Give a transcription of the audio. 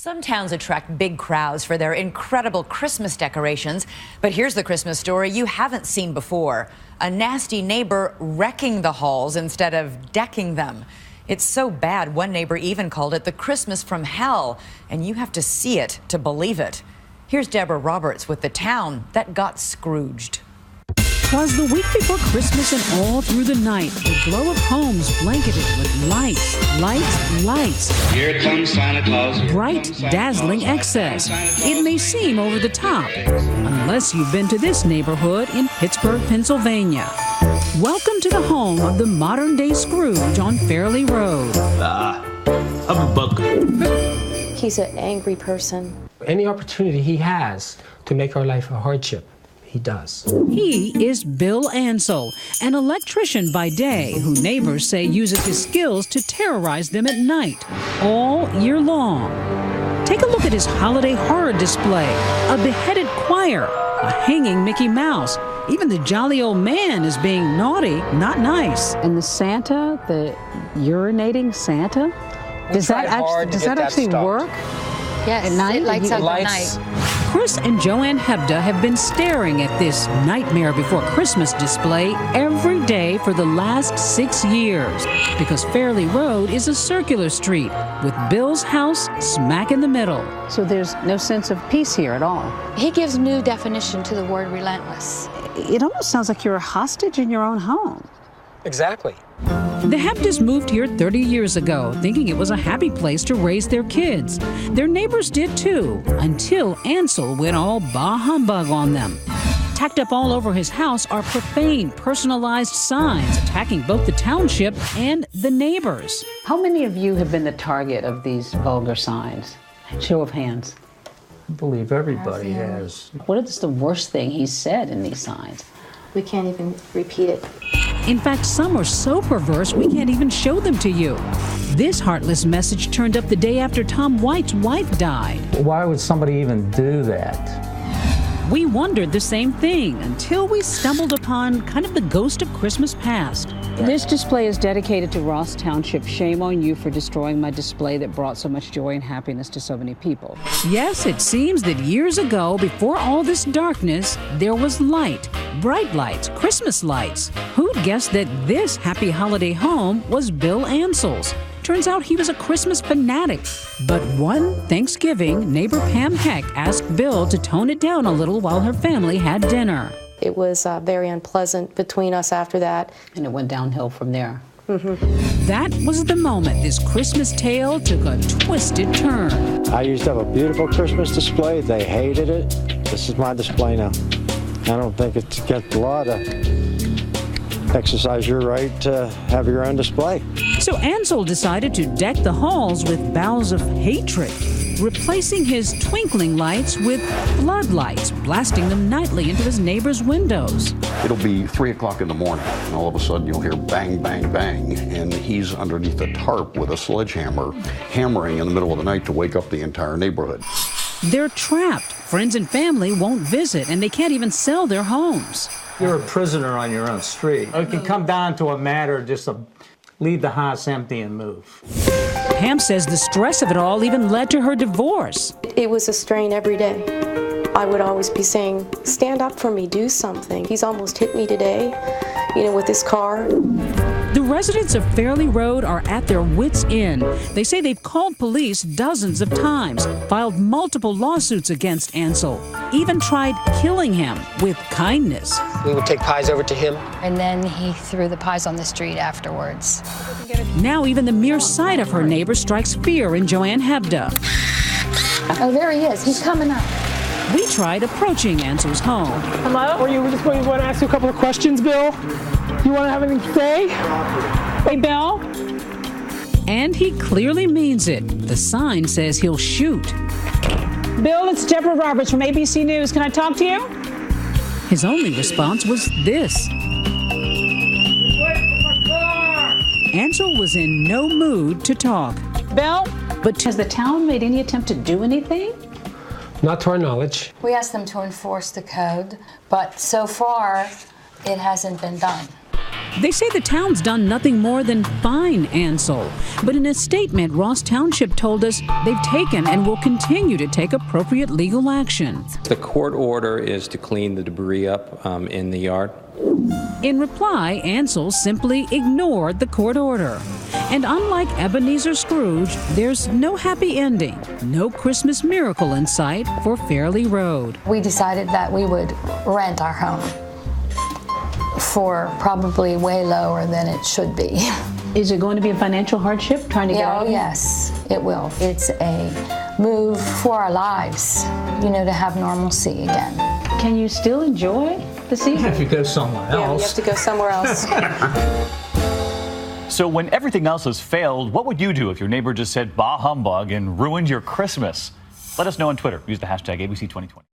Some towns attract big crowds for their incredible Christmas decorations, but here's the Christmas story you haven't seen before. A nasty neighbor wrecking the halls instead of decking them. It's so bad, one neighbor even called it the Christmas from hell, and you have to see it to believe it. Here's Deborah Roberts with the town that got Scrooged. 'Twas the week before Christmas, and all through the night, the glow of homes blanketed with lights, lights, lights. Here comes Santa Claus. Bright, dazzling excess. It may seem over the top, unless you've been to this neighborhood in Pittsburgh, Pennsylvania. Welcome to the home of the modern-day Scrooge on Fairley Road. Humbug. He's an angry person. Any opportunity he has to make our life a hardship, he does. He is Bill Ansell, an electrician by day who neighbors say uses his skills to terrorize them at night, all year long. Take a look at his holiday horror display, a beheaded choir, a hanging Mickey Mouse. Even the jolly old man is being naughty, not nice. And the Santa, the urinating Santa, does that actually work? Yes, at night? it lights up at night. Chris and Joanne Hebda have been staring at this Nightmare Before Christmas display every day for the last 6 years, because Fairley Road is a circular street with Bill's house smack in the middle. So there's no sense of peace here at all. He gives new definition to the word relentless. It almost sounds like you're a hostage in your own home. Exactly. The Hebdas moved here 30 years ago, thinking it was a happy place to raise their kids. Their neighbors did too, until Ansell went all bah humbug on them. Tacked up all over his house are profane, personalized signs attacking both the township and the neighbors. How many of you have been the target of these vulgar signs? Show of hands. I believe everybody has. What is the worst thing he's said in these signs? We can't even repeat it. In fact, some are so perverse we can't even show them to you. This heartless message turned up the day after Tom White's wife died. Why would somebody even do that? We wondered the same thing until we stumbled upon kind of the ghost of Christmas past. This display is dedicated to Ross Township. Shame on you for destroying my display that brought so much joy and happiness to so many people. Yes, it seems that years ago, before all this darkness, there was light, bright lights, Christmas lights. Who'd guessed that this happy holiday home was Bill Ansell's? Turns out he was a Christmas fanatic. But one Thanksgiving, neighbor Pam Heck asked Bill to tone it down a little while her family had dinner. It was very unpleasant between us after that. And it went downhill from there. That was the moment this Christmas tale took a twisted turn. I used to have a beautiful Christmas display. They hated it. This is my display now. I don't think it's against the law to exercise your right to have your own display. So Ansell decided to deck the halls with boughs of hatred, replacing his twinkling lights with floodlights, blasting them nightly into his neighbors' windows. It'll be 3 o'clock in the morning, and all of a sudden you'll hear bang, bang, bang, and he's underneath a tarp with a sledgehammer, hammering in the middle of the night to wake up the entire neighborhood. They're trapped. Friends and family won't visit, and they can't even sell their homes. You're a prisoner on your own street. It can come down to a matter just to leave the house empty and move. Pam says the stress of it all even led to her divorce. It was a strain every day. I would always be saying, stand up for me, do something. He's almost hit me today, with his car. The residents of Fairley Road are at their wits' end. They say they've called police dozens of times, filed multiple lawsuits against Ansell, even tried killing him with kindness. We would take pies over to him. And then he threw the pies on the street afterwards. Now even the mere sight of her neighbor strikes fear in Joanne Hebda. Oh, there he is. He's coming up. We tried approaching Ansell's home. Hello? Or you just want to ask you a couple of questions, Bill? You want to have anything to say? Hey, Bill? And he clearly means it. The sign says he'll shoot. Bill, it's Deborah Roberts from ABC News. Can I talk to you? His only response was this. Ansell was in no mood to talk. Bill? But has the town made any attempt to do anything? Not to our knowledge. We asked them to enforce the code, but so far it hasn't been done. They say the town's done nothing more than fine Ansel. But in a statement, Ross Township told us they've taken and will continue to take appropriate legal action. The court order is to clean the debris up in the yard. In reply, Ansel simply ignored the court order. And unlike Ebenezer Scrooge, there's no happy ending, no Christmas miracle in sight for Fairley Road. We decided that we would rent our home for probably way lower than it should be. Is it going to be a financial hardship trying to get out? Oh, yes, it will. It's a move for our lives, to have normalcy again. Can you still enjoy the season? If you go somewhere else. Yeah, you have to go somewhere else. So when everything else has failed, what would you do if your neighbor just said bah humbug and ruined your Christmas? Let us know on Twitter. Use the hashtag ABC2020.